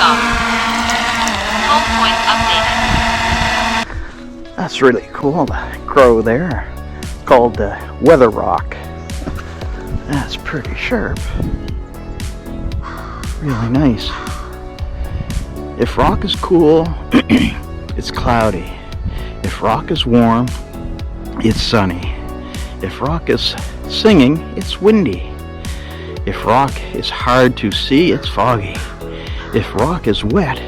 off. Hold point updated. That's really cool, the crow there. It's called Weather Rock. That's pretty sharp. Really nice. If rock is cool, it's cloudy. If rock is warm, it's sunny. If rock is singing, it's windy. If rock is hard to see, it's foggy. If rock is wet,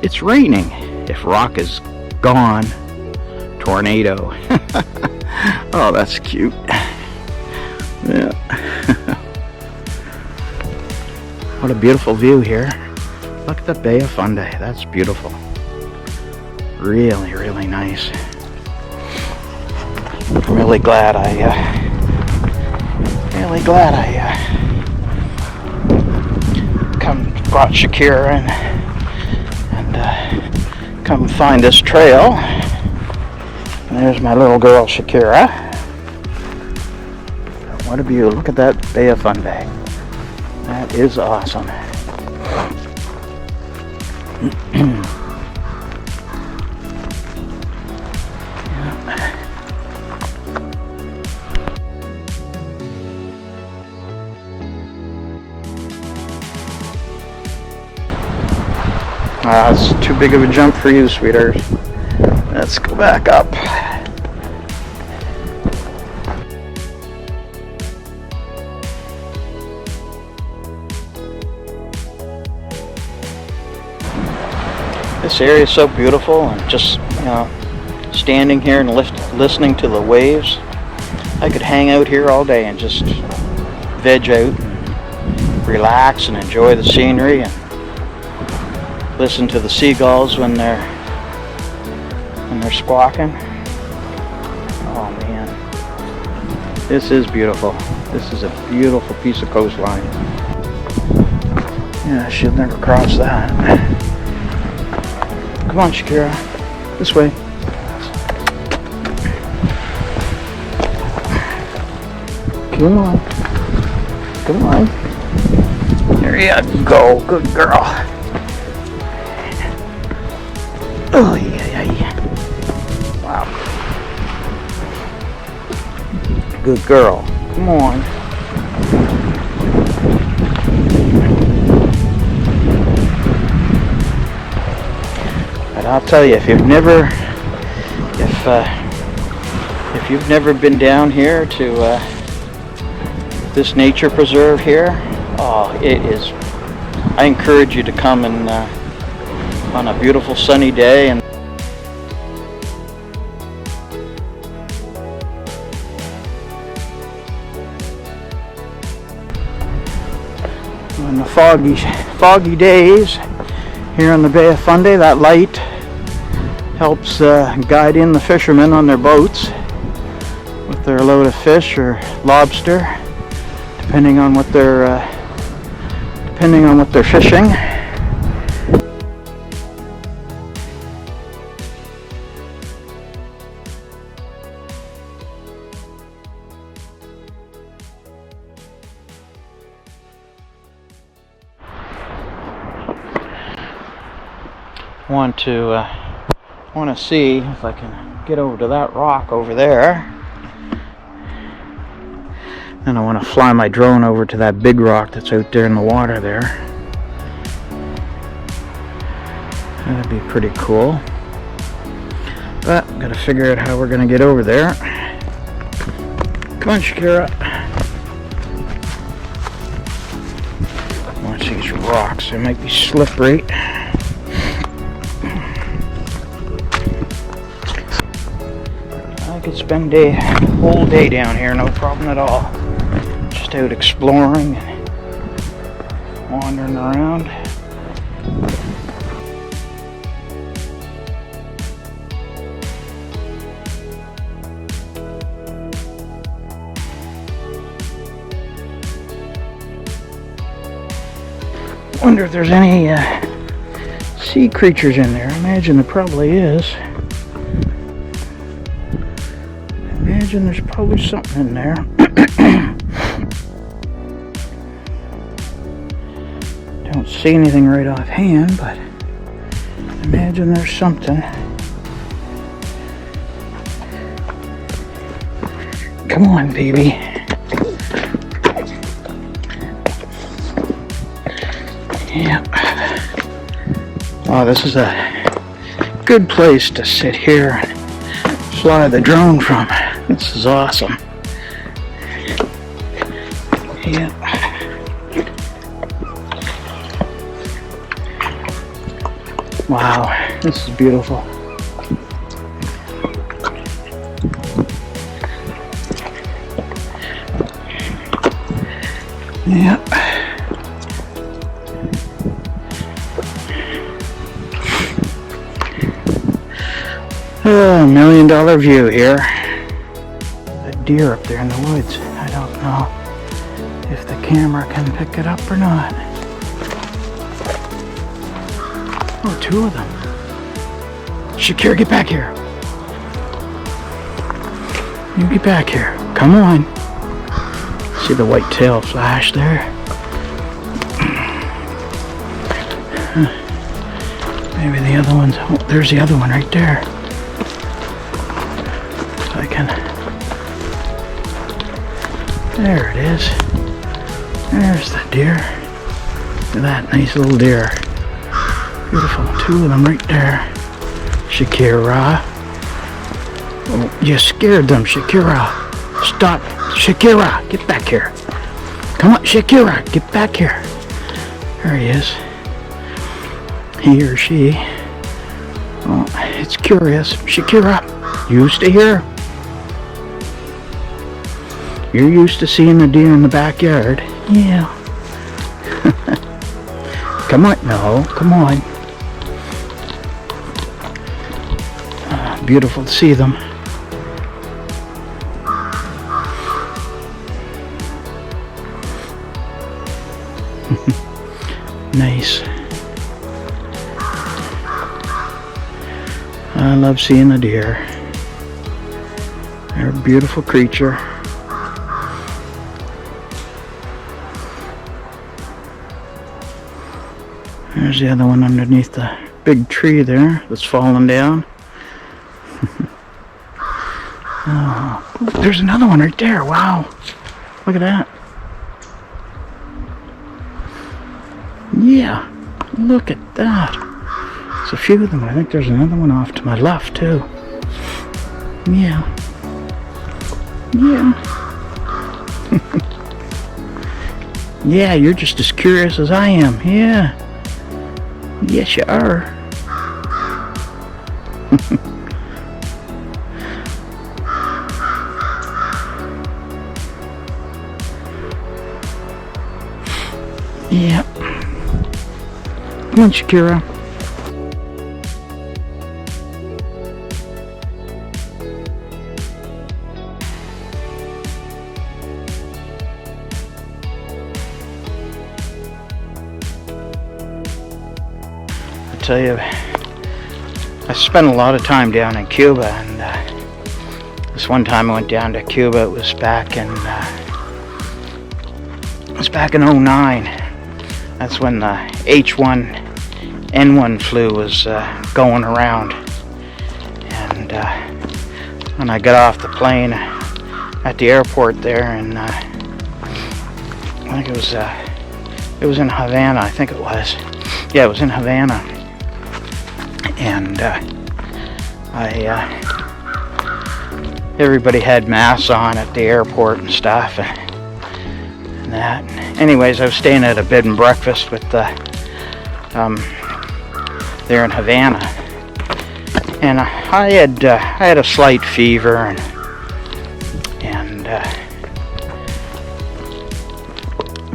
it's raining. If rock is gone, tornado. Oh, that's cute. Yeah. What a beautiful view here. Look at the Bay of Fundy. That's beautiful. Really, really nice. I'm really glad I brought Shakira in and come find this trail. And there's my little girl Shakira. What a view. Look at that Bay of Fundy. That is awesome. It's too big of a jump for you, sweetheart. Let's go back up. This area is so beautiful, and just, you know, standing here and listening to the waves. I could hang out here all day and just veg out and relax and enjoy the scenery and listen to the seagulls when they're squawking. Oh man, this is beautiful. This is a beautiful piece of coastline. Yeah, she'll never cross that. Come on, Shakira, this way. Come on, come on. There you go, good girl. Oh yeah, yeah. Wow. Good girl. Come on. But I'll tell you, if you've never been down here to this nature preserve here, oh, it is. I encourage you to come and on a beautiful sunny day and on the foggy days here on the Bay of Fundy. That light helps guide in the fishermen on their boats with their load of fish or lobster, depending on what they're fishing. Want to see if I can get over to that rock over there, and I want to fly my drone over to that big rock that's out there in the water there. That'd be pretty cool, but gotta figure out how we're gonna get over there. Come on, Shakira. Watch these rocks, they might be slippery. I could spend a whole day down here, no problem at all. Just out exploring and wandering around. Wonder if there's any sea creatures in there. I imagine there probably is. There's probably something in there. Don't see anything right offhand, but imagine there's something. Come on, baby. Yep. Wow, this is a good place to sit here and fly the drone from. This is awesome. Yep. Wow, this is beautiful. Yep. Oh, $1 million view here. A deer up there in the woods. I don't know if the camera can pick it up or not. Oh, two of them. Shakira, get back here. You get back here. Come on. See the white tail flash there? Maybe the other one's... Oh, there's the other one right there. So I can... There it is. There's the deer. Look at that nice little deer. Beautiful. Two of them right there. Shakira. Oh, you scared them, Shakira. Stop. Shakira, get back here. Come on, Shakira, get back here. There he is. He or she. Oh, it's curious. Shakira, you stay here. You're used to seeing the deer in the backyard. Yeah. Come on, no, come on. Beautiful to see them. Nice. I love seeing the deer. They're a beautiful creature. There's the other one underneath the big tree there that's fallen down. Oh, there's another one right there. Wow. Look at that. Yeah, look at that. There's a few of them. I think there's another one off to my left too. Yeah. Yeah. Yeah, you're just as curious as I am. Yeah. Yes, you are. Yep. Come on, Shakira. I tell you, I spent a lot of time down in Cuba, and this one time I went down to Cuba. It was back in '09. That's when the H1N1 flu was going around, and when I got off the plane at the airport there, and I think it was in Havana. I think it was. Yeah, it was in Havana, and everybody had masks on at the airport and stuff, and that. Anyways, I was staying at a bed and breakfast with there in Havana, and I had a slight fever and a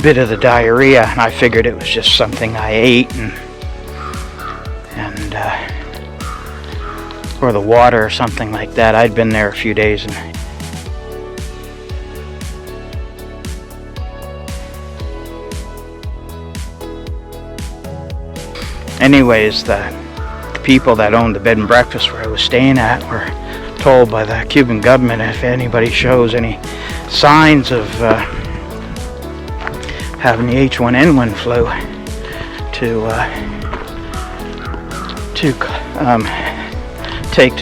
bit of the diarrhea, and I figured it was just something I ate or the water or something like that. I'd been there a few days, and anyways, the people that owned the bed and breakfast where I was staying at were told by the Cuban government if anybody shows any signs of having the H1N1 flu, to take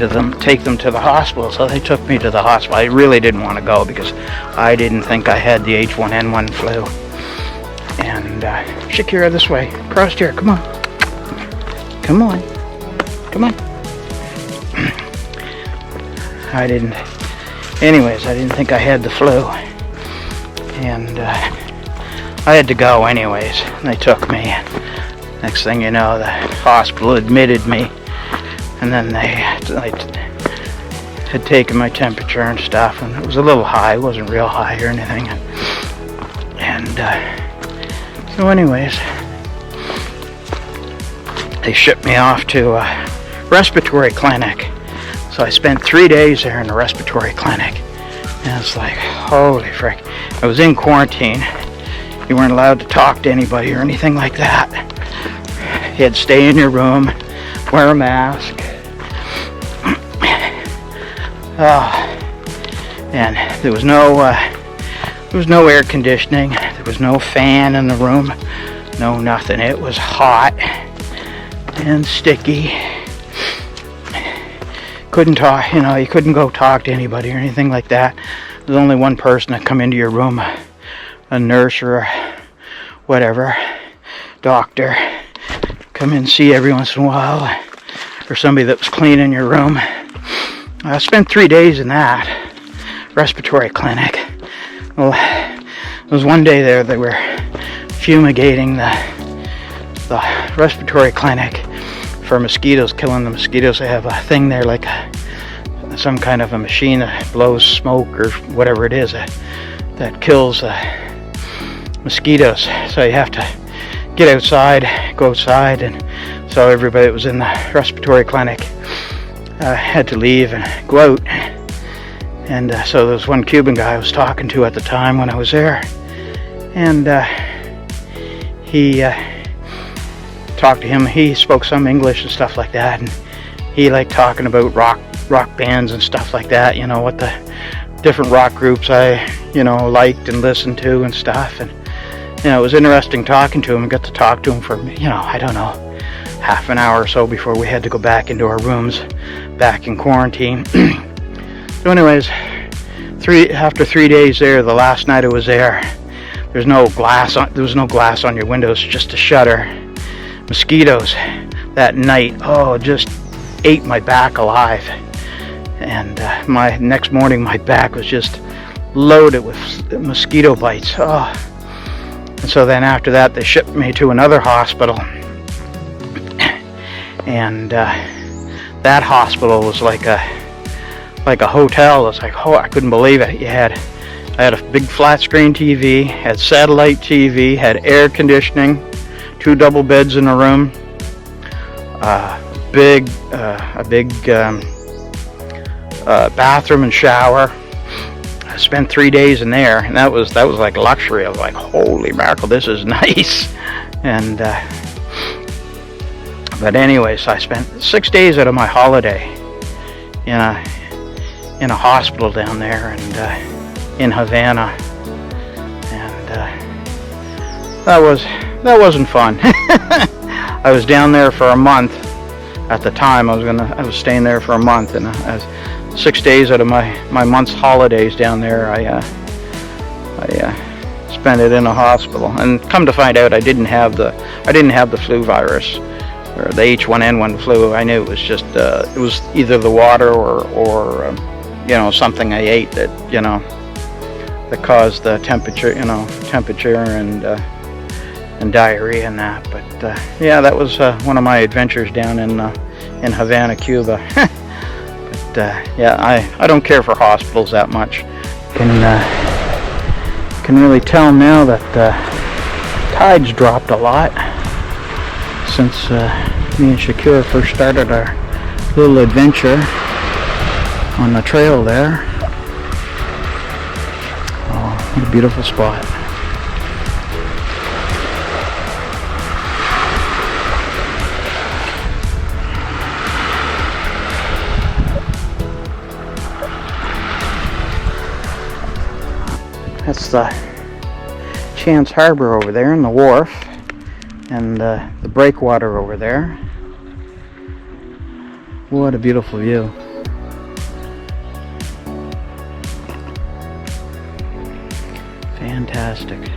them to the hospital. So they took me to the hospital. I really didn't want to go because I didn't think I had the H1N1 flu. And Shakira, this way, across here, come on, come on, come on. I didn't think I had the flu, and I had to go anyways. And they took me. Next thing you know, the hospital admitted me, and then they had taken my temperature and stuff, and it was a little high. It wasn't real high or anything. So anyways, they shipped me off to a respiratory clinic. So I spent 3 days there in the respiratory clinic. And it's like, holy frick. I was in quarantine. You weren't allowed to talk to anybody or anything like that. You had to stay in your room, wear a mask. And there was no air conditioning. There was no fan in the room. No nothing. It was hot and sticky. Couldn't talk, you couldn't go talk to anybody or anything like that. There's only one person that come into your room, a nurse or whatever, doctor, come in and see every once in a while, or somebody that was cleaning your room. I spent 3 days in that respiratory clinic. Well, there was one day there they were fumigating the respiratory clinic for mosquitoes, killing the mosquitoes. They have a thing there, like some kind of a machine that blows smoke or whatever it is that kills mosquitoes. So you have to get outside, go outside, and so everybody that was in the respiratory clinic had to leave and go out. And so there was one Cuban guy I was talking to at the time when I was there, and he talked to him. He spoke some English and stuff like that, and he liked talking about rock bands and stuff like that, what the different rock groups I liked and listened to and stuff. And it was interesting talking to him. I got to talk to him for I don't know, half an hour or so before we had to go back into our rooms back in quarantine. So anyways, after 3 days there, the last night I was there, there was no glass on your windows, just a shutter. Mosquitoes that night, just ate my back alive. And my next morning, my back was just loaded with mosquito bites. And so then after that, they shipped me to another hospital. And that hospital was like a hotel. It was like, I couldn't believe it. I had a big flat screen TV, had satellite TV, had air conditioning, 2 double beds in a room, a big bathroom and shower. I spent 3 days in there, and that was like luxury. I was like, holy mackerel, this is nice. And but anyways, I spent 6 days out of my holiday in a hospital down there, and in Havana, and that wasn't fun. I was down there for a month at the time. I was staying there for a month, and 6 days out of my month's holidays down there, I spent it in a hospital. And come to find out, I didn't have the flu virus or the H1N1 flu. I knew it was just it was either the water or something I ate that that caused the temperature and diarrhea and that. But yeah, that was one of my adventures down in Havana, Cuba. But yeah, I don't care for hospitals that much. Can really tell now that tide's dropped a lot since me and Shakira first started our little adventure on the trail there. Oh, what a beautiful spot. That's the Chance Harbor over there, and the wharf. and the breakwater over there. What a beautiful view. Fantastic.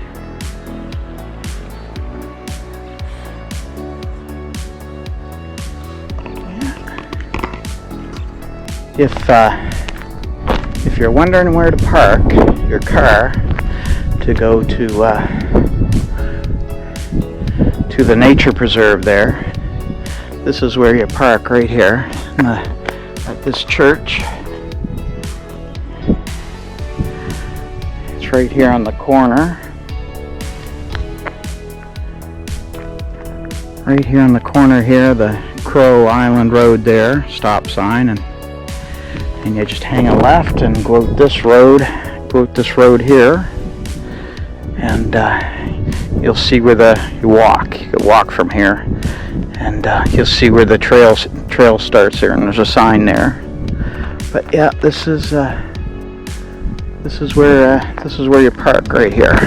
If you're wondering where to park your car to go to the nature preserve there, this is where you park, right here at this church. It's right here on the corner. Right here on the corner here, the Crow Island Road there, stop sign, and you just hang a left and go out this road here, and you'll see where you can walk from here, and you'll see where the trail starts there, and there's a sign there. But yeah, this is where you park, right here.